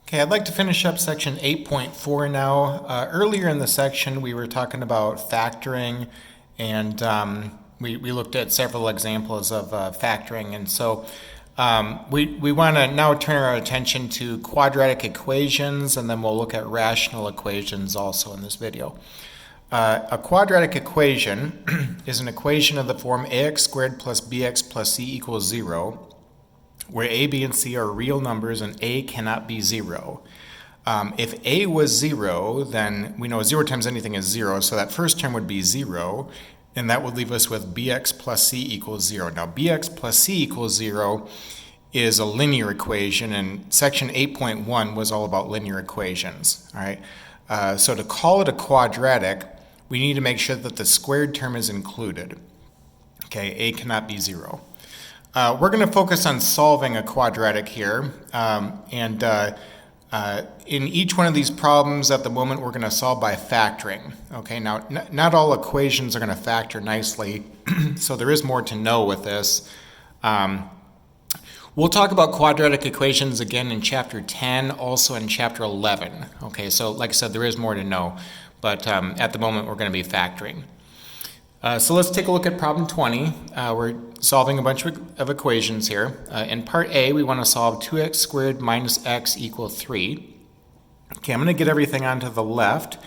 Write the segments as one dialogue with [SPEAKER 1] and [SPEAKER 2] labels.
[SPEAKER 1] Okay, I'd like to finish up section 8.4 now. Earlier in the section, we were talking about factoring, and we looked at several examples of factoring. And so we want to now turn our attention to quadratic equations, and then we'll look at rational equations also in this video. A quadratic equation is an equation of the form ax squared plus bx plus c equals 0, where a, b, and c are real numbers and a cannot be 0. If a was 0, then we know 0 times anything is 0, so that first term would be 0, and that would leave us with bx plus c equals 0. Now bx plus c equals 0 is a linear equation, and section 8.1 was all about linear equations. All right. So to call it a quadratic, we need to make sure that the squared term is included. Okay, a cannot be 0. We're going to focus on solving a quadratic here, and in each one of these problems at the moment we're going to solve by factoring. Okay, now not all equations are going to factor nicely, so there is more to know with this. We'll talk about quadratic equations again in chapter 10, also in chapter 11. Okay, so like I said, there is more to know, but at the moment we're going to be factoring. So let's take a look at problem 20. We're solving a bunch of equations here. In part A, we want to solve 2x squared minus x equals 3. Okay, I'm going to get everything onto the left,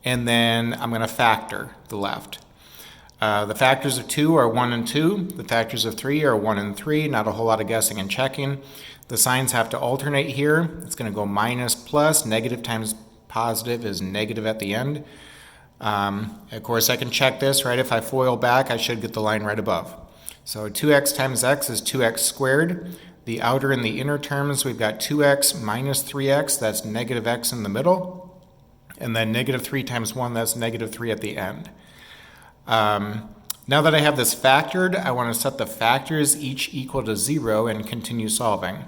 [SPEAKER 1] and then I'm going to factor the left. The factors of 2 are 1 and 2. The factors of 3 are 1 and 3. Not a whole lot of guessing and checking. The signs have to alternate here. It's going to go minus plus. Negative times positive is negative at the end. Of course, I can check this, right? If I FOIL back, I should get the line right above. So 2x times x is 2x squared. The outer and the inner terms, we've got 2x minus 3x, that's negative x in the middle. And then negative 3 times 1, that's negative 3 at the end. Now that I have this factored, I want to set the factors each equal to 0 and continue solving.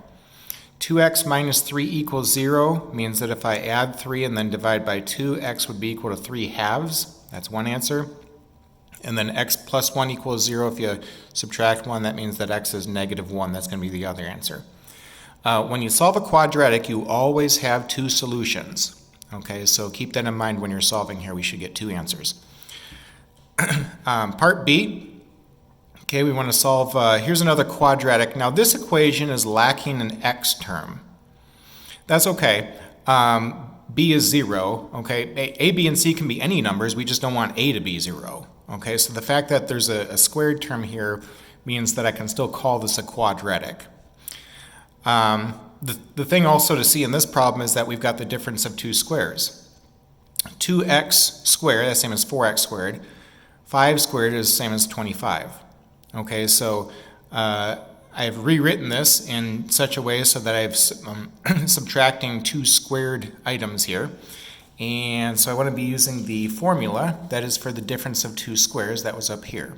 [SPEAKER 1] 2x minus 3 equals 0 means that if I add 3 and then divide by 2, x would be equal to 3 halves. That's one answer. And then x plus 1 equals 0. If you subtract 1, that means that x is negative 1. That's going to be the other answer. When you solve a quadratic, you always have two solutions. Okay, so keep that in mind when you're solving here. We should get two answers. Part B. Okay, we want to solve, here's another quadratic. Now this equation is lacking an x term. That's okay. B is 0, okay? A, B, and C can be any numbers, we just don't want A to be 0. Okay, so the fact that there's a squared term here means that I can still call this a quadratic. The thing also to see in this problem is that we've got the difference of two squares. 2x squared, that's the same as 4x squared. 5 squared is the same as 25. Okay, so I've rewritten this in such a way so that I'm subtracting two squared items here. And so I want to be using the formula that is for the difference of two squares that was up here.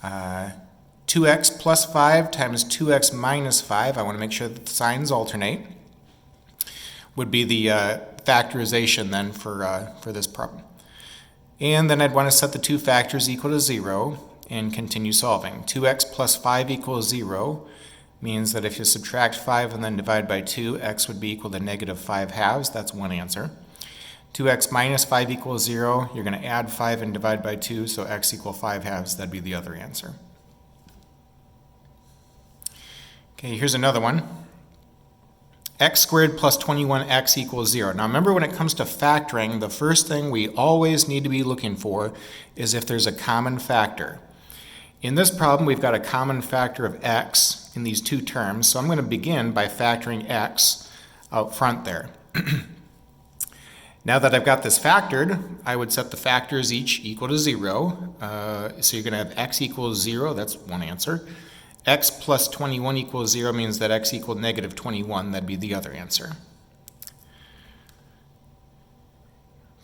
[SPEAKER 1] 2x plus 5 times 2x minus 5, I want to make sure that the signs alternate, would be the factorization then for this problem. And then I'd want to set the two factors equal to 0 and continue solving. 2x plus 5 equals 0 means that if you subtract 5 and then divide by 2, x would be equal to negative 5 halves. That's one answer. 2x minus 5 equals 0. You're going to add 5 and divide by 2, so x equals 5 halves. That'd be the other answer. Okay, here's another one. X squared plus 21x equals 0. Now remember, when it comes to factoring, the first thing we always need to be looking for is if there's a common factor. In this problem, we've got a common factor of x in these two terms, so I'm going to begin by factoring x out front there. Now that I've got this factored, I would set the factors each equal to 0. So you're going to have x equals 0, that's one answer. X plus 21 equals 0 means that x equals negative 21, that'd be the other answer.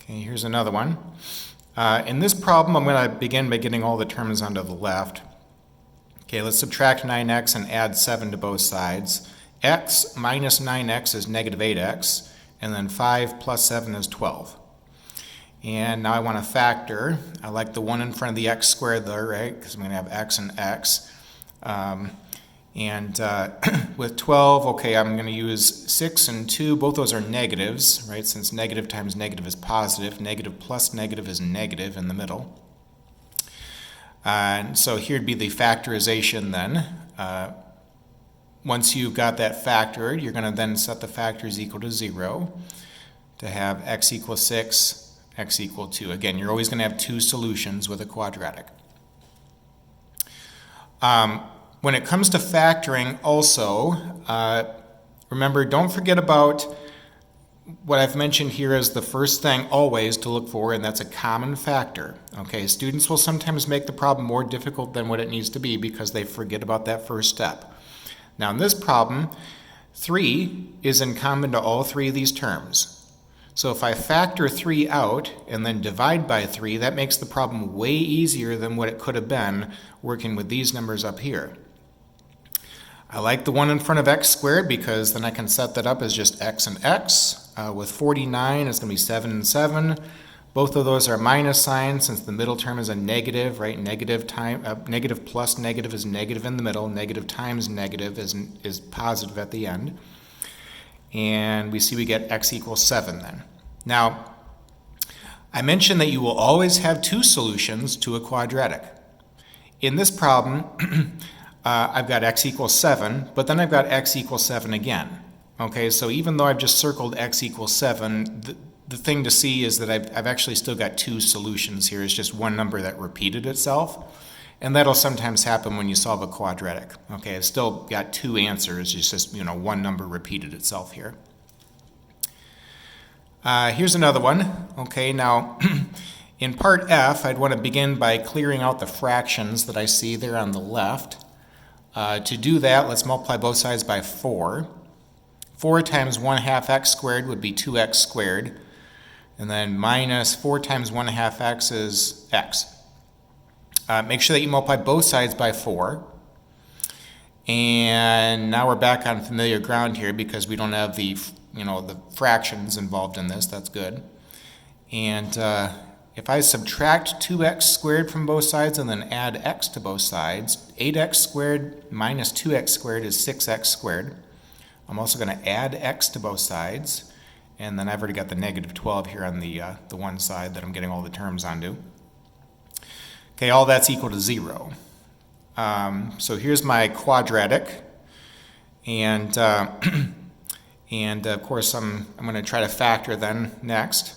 [SPEAKER 1] Okay, here's another one. In this problem, I'm going to begin by getting all the terms onto the left. Okay, let's subtract 9x and add 7 to both sides. X minus 9x is negative 8x, and then 5 plus 7 is 12. And now I want to factor. I like the 1 in front of the x squared there, right? Because I'm going to have x and x. And with 12, okay, I'm going to use 6 and 2. Both those are negatives, right? Since negative times negative is positive, negative plus negative is negative in the middle. And so here'd be the factorization then. Once you've got that factored, you're going to then set the factors equal to 0 to have x equals 6, x equal 2. Again, you're always going to have two solutions with a quadratic. When it comes to factoring also, remember, don't forget about what I've mentioned here as the first thing always to look for, and that's a common factor. Okay, students will sometimes make the problem more difficult than what it needs to be because they forget about that first step. Now in this problem, 3 is in common to all three of these terms. So if I factor 3 out and then divide by 3, that makes the problem way easier than what it could have been working with these numbers up here. I like the 1 in front of x squared because then I can set that up as just x and x. With 49, it's going to be 7 and 7. Both of those are minus signs since the middle term is a negative, right? Negative plus negative is negative in the middle. Negative times negative is positive at the end. And we see we get x equals 7 then. Now, I mentioned that you will always have two solutions to a quadratic. In this problem, I've got x equals 7, but then I've got x equals 7 again. Okay, so even though I've just circled x equals 7, the thing to see is that I've actually still got two solutions here. It's just one number that repeated itself. And that'll sometimes happen when you solve a quadratic. Okay, I've still got two answers. It's just, one number repeated itself here. Here's another one. Okay, now in part F, I'd want to begin by clearing out the fractions that I see there on the left. To do that, let's multiply both sides by 4. 4 times 1/2 x squared would be 2x squared. And then minus 4 times 1/2 x is x. Make sure that you multiply both sides by 4. And now we're back on familiar ground here because we don't have the fractions involved in this. That's good. And if I subtract 2x squared from both sides and then add x to both sides, 8x squared minus 2x squared is 6x squared. I'm also going to add x to both sides. And then I've already got the negative 12 here on the one side that I'm getting all the terms onto. Okay, all that's equal to 0. So here's my quadratic. And of course, I'm going to try to factor then next.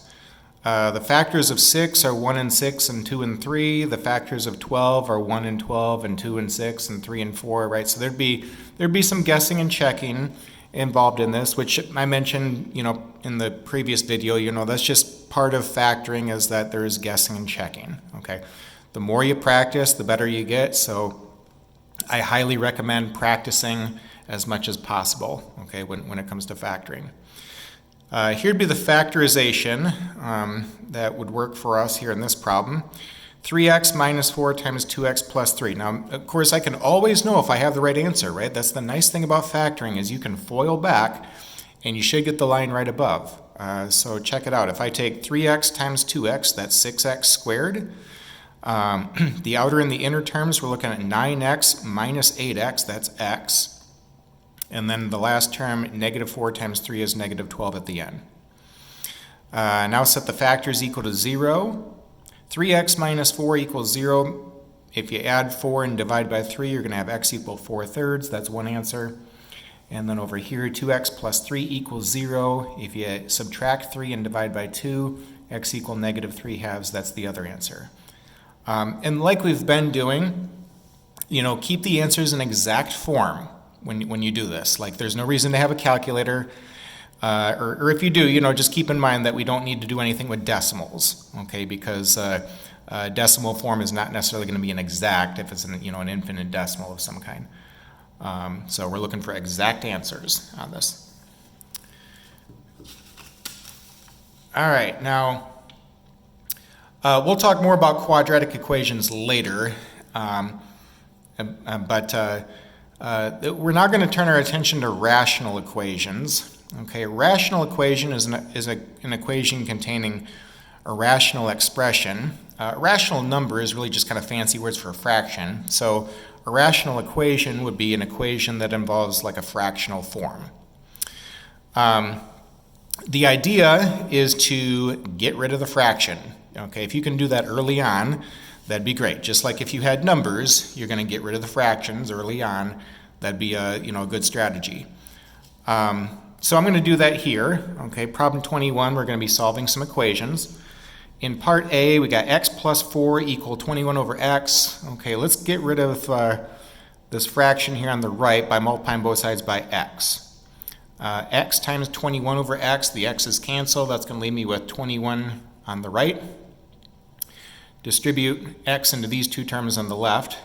[SPEAKER 1] The factors of 6 are 1 and 6 and 2 and 3. The factors of 12 are 1 and 12 and 2 and 6 and 3 and 4, right? So there'd be some guessing and checking involved in this, which I mentioned, in the previous video. That's just part of factoring, is that there is guessing and checking. Okay, the more you practice, the better you get. So I highly recommend practicing as much as possible. Okay, when it comes to factoring. Here'd be the factorization that would work for us here in this problem. 3x minus 4 times 2x plus 3. Now, of course, I can always know if I have the right answer, right? That's the nice thing about factoring, is you can FOIL back and you should get the line right above. So check it out. If I take 3x times 2x, that's 6x squared. The outer and the inner terms, we're looking at 9x minus 8x, that's x. And then the last term, negative 4 times 3 is negative 12 at the end. Now set the factors equal to 0. 3x minus 4 equals 0. If you add 4 and divide by 3, you're going to have x equal 4/3. That's one answer. And then over here, 2x plus 3 equals 0. If you subtract 3 and divide by 2, x equal negative 3/2. That's the other answer. And like we've been doing, keep the answers in exact form when you do this. Like, there's no reason to have a calculator. Or if you do, just keep in mind that we don't need to do anything with decimals, okay? Because decimal form is not necessarily going to be an exact if it's an infinite decimal of some kind. So we're looking for exact answers on this. All right, now we'll talk more about quadratic equations later, but we're now going to turn our attention to rational equations. Okay, a rational equation is an equation containing a rational expression. A rational number is really just kind of fancy words for a fraction. So a rational equation would be an equation that involves like a fractional form. The idea is to get rid of the fraction. Okay, if you can do that early on, that'd be great. Just like if you had numbers, you're going to get rid of the fractions early on. That'd be a good strategy. So I'm going to do that here. Okay, problem 21, we're going to be solving some equations. In part A, we got x plus 4 equal 21 over x. Okay, let's get rid of this fraction here on the right by multiplying both sides by x. X times 21 over x, the x's cancel. That's going to leave me with 21 on the right. Distribute x into these two terms on the left,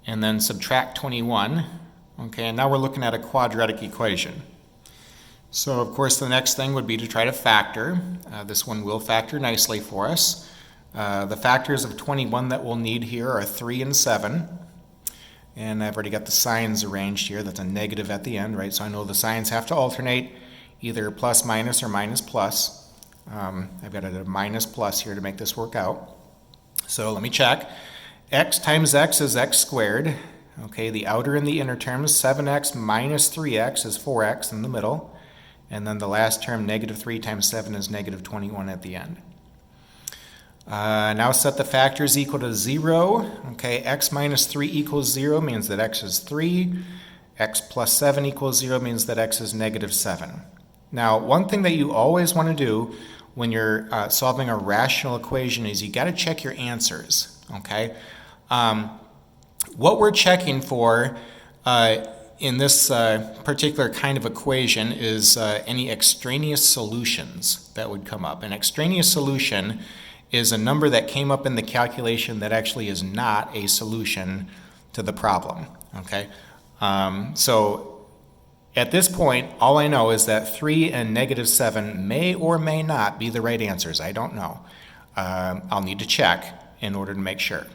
[SPEAKER 1] and then subtract 21. Okay, and now we're looking at a quadratic equation. So, of course, the next thing would be to try to factor. This one will factor nicely for us. The factors of 21 that we'll need here are 3 and 7. And I've already got the signs arranged here. That's a negative at the end, right? So I know the signs have to alternate, either plus minus or minus plus. I've got a minus plus here to make this work out. So let me check. X times x is x squared. Okay, the outer and the inner terms, 7x minus 3x is 4x in the middle. And then the last term, negative 3 times 7 is negative 21 at the end. Now set the factors equal to 0. Okay, x minus 3 equals 0 means that x is 3. X plus 7 equals 0 means that x is negative 7. Now, one thing that you always want to do when you're solving a rational equation is you got to check your answers. Okay, what we're checking for in this particular kind of equation is any extraneous solutions that would come up. An extraneous solution is a number that came up in the calculation that actually is not a solution to the problem. Okay, so at this point, all I know is that 3 and negative 7 may or may not be the right answers. I don't know. I'll need to check in order to make sure.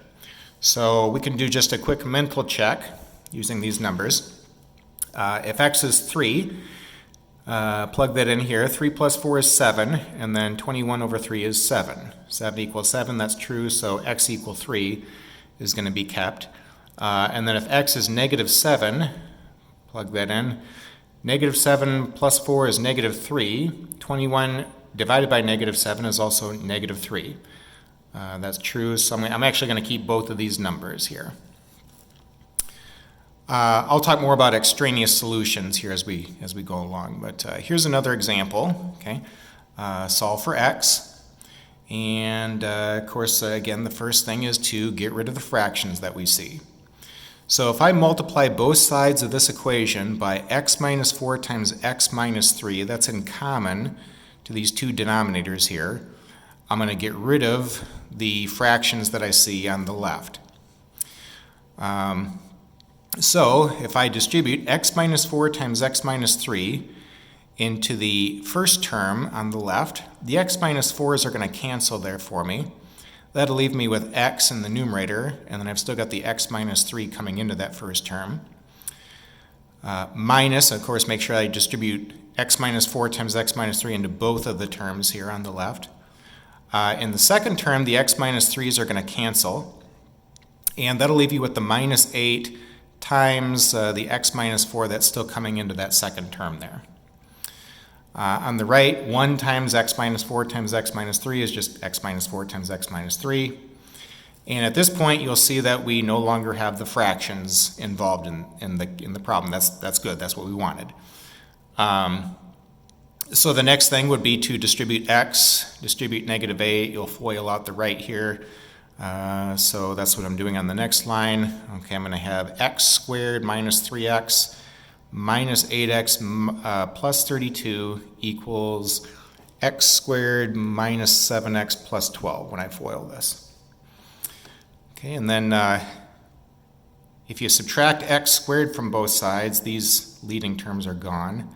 [SPEAKER 1] So we can do just a quick mental check using these numbers. If x is 3, plug that in here. 3 plus 4 is 7, and then 21 over 3 is 7. 7 equals 7, that's true, so x equal 3 is going to be kept. And then if x is negative 7, plug that in. Negative 7 plus 4 is negative 3. 21 divided by negative 7 is also negative 3. That's true, so I'm actually going to keep both of these numbers here. I'll talk more about extraneous solutions here as we go along, but here's another example. Okay, solve for x, and of course, again, the first thing is to get rid of the fractions that we see. So if I multiply both sides of this equation by x minus 4 times x minus 3, that's in common to these two denominators here. I'm going to get rid of the fractions that I see on the left. So if I distribute x minus 4 times x minus 3 into the first term on the left, the x minus 4s are going to cancel there for me. That'll leave me with x in the numerator, and then I've still got the x minus 3 coming into that first term. Minus, of course, make sure I distribute x minus 4 times x minus 3 into both of the terms here on the left. In the second term, the x minus 3s are going to cancel, and that'll leave you with the minus 8 times the x minus 4 that's still coming into that second term there. On the right, 1 times x minus 4 times x minus 3 is just x minus 4 times x minus 3. And at this point, you'll see that we no longer have the fractions involved in the problem. That's good. That's what we wanted. So the next thing would be to distribute x, distribute negative 8. You'll FOIL out the right here. So that's what I'm doing on the next line. Okay, I'm going to have x squared minus 3x minus 8x plus 32 equals x squared minus 7x plus 12 when I FOIL this. Okay, and then if you subtract x squared from both sides, these leading terms are gone.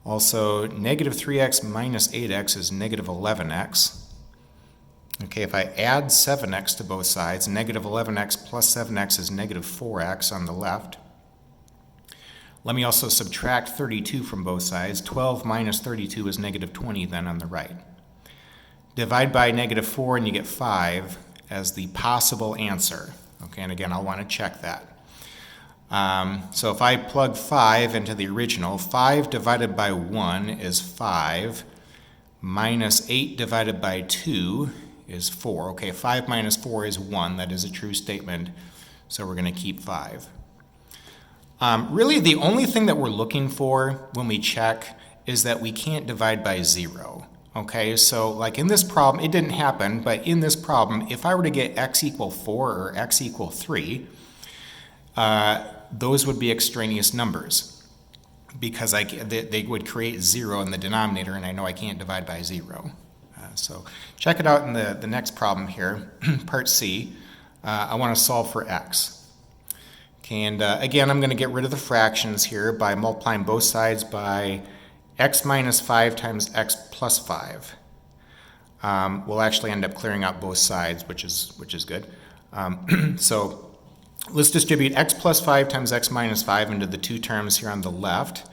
[SPEAKER 1] Also, negative 3x minus 8x is negative 11x. Okay, if I add 7x to both sides, negative 11x plus 7x is negative 4x on the left. Let me also subtract 32 from both sides. 12 minus 32 is negative 20 then on the right. Divide by negative 4 and you get 5 as the possible answer. Okay, and again, I'll want to check that. So if I plug 5 into the original, 5 divided by 1 is 5, minus 8 divided by 2 is 4. Okay, 5 minus 4 is 1. That is a true statement, so we're going to keep 5. Really, the only thing that we're looking for when we check is that we can't divide by 0. Okay, so like in this problem, it didn't happen, but in this problem, if I were to get x equal 4 or x equal 3, those would be extraneous numbers because they would create 0 in the denominator, and I know I can't divide by 0. So check it out in the next problem here, part C. I want to solve for x. Okay, and again, I'm going to get rid of the fractions here by multiplying both sides by x minus 5 times x plus 5. We'll actually end up clearing out both sides, which is good. So let's distribute x plus 5 times x minus 5 into the two terms here on the left.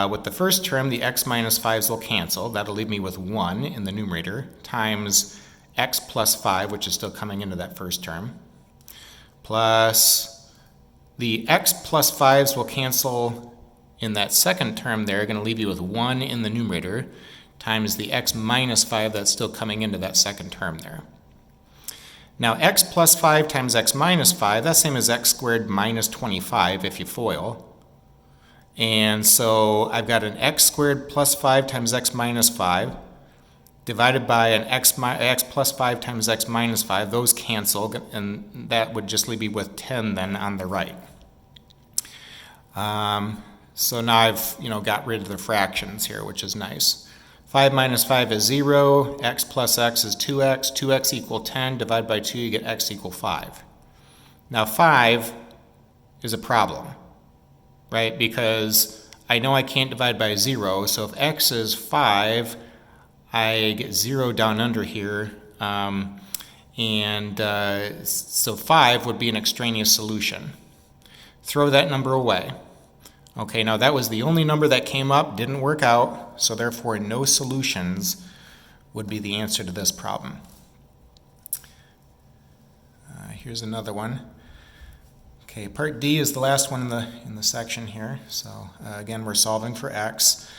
[SPEAKER 1] With the first term, the x minus 5s will cancel. That'll leave me with 1 in the numerator times x plus 5, which is still coming into that first term, plus the x plus 5s will cancel in that second term there, going to leave you with 1 in the numerator times the x minus 5 that's still coming into that second term there. Now x plus 5 times x minus 5, that's the same as x squared minus 25 if you FOIL. And so I've got an x squared plus 5 times x minus 5 divided by an x plus 5 times x minus 5. Those cancel, and that would just leave me with 10 then on the right. So now I've got rid of the fractions here, which is nice. 5 minus 5 is 0, x plus x is 2x, 2x equal 10, divide by 2, you get x equal 5. Now 5 is a problem, right? Because I know I can't divide by 0, so if x is 5, I get 0 down under here, so 5 would be an extraneous solution. Throw that number away. Okay, now that was the only number that came up, didn't work out, so therefore no solutions would be the answer to this problem. Here's another one. Okay, part D is the last one in the section here. So again, we're solving for x.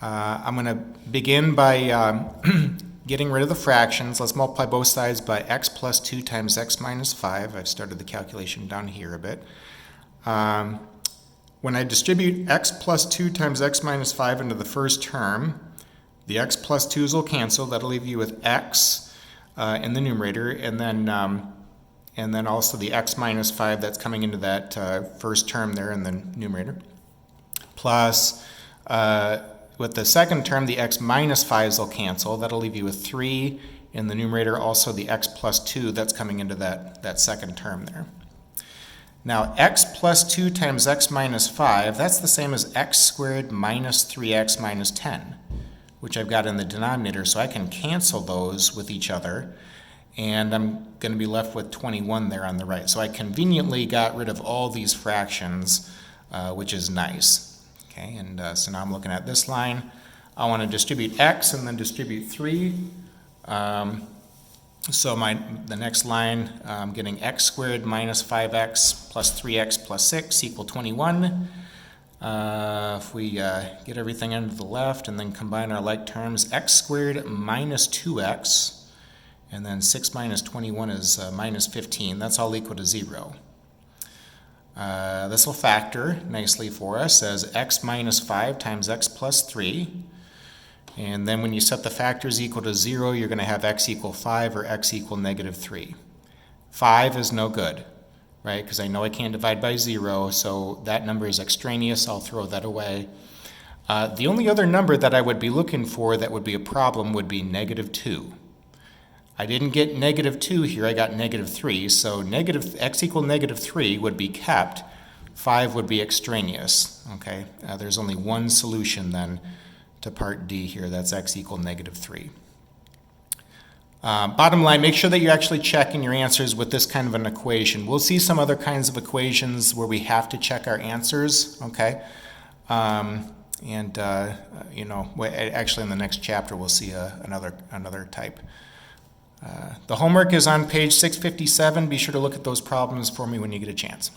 [SPEAKER 1] I'm going to begin by getting rid of the fractions. Let's multiply both sides by x plus 2 times x minus 5. I've started the calculation down here a bit. When I distribute x plus 2 times x minus 5 into the first term, the x plus 2's will cancel. That'll leave you with x in the numerator, and then also the x minus 5 that's coming into that first term there in the numerator. Plus, with the second term, the x minus 5's will cancel. That'll leave you with 3 in the numerator, also the x plus 2 that's coming into that second term there. Now, x plus 2 times x minus 5, that's the same as x squared minus 3x minus 10, which I've got in the denominator, so I can cancel those with each other, and I'm going to be left with 21 there on the right. So I conveniently got rid of all these fractions, which is nice. Okay, and so now I'm looking at this line. I want to distribute x and then distribute 3. So the next line, I'm getting x squared minus 5x plus 3x plus 6 equal 21. If we get everything into the left and then combine our like terms, x squared minus 2x, and then 6 minus 21 is minus 15. That's all equal to 0. This will factor nicely for us as x minus 5 times x plus 3. And then when you set the factors equal to 0, you're going to have x equal 5 or x equal negative 3. 5 is no good, right? Because I know I can't divide by 0, so that number is extraneous. I'll throw that away. The only other number that I would be looking for that would be a problem would be negative 2. I didn't get negative 2 here. I got negative 3. So x equal negative 3 would be kept. 5 would be extraneous. Okay, there's only one solution then to part D here. That's x equal negative 3. Bottom line, make sure that you're actually checking your answers with this kind of an equation. We'll see some other kinds of equations where we have to check our answers, okay? Actually in the next chapter we'll see another type. The homework is on page 657. Be sure to look at those problems for me when you get a chance.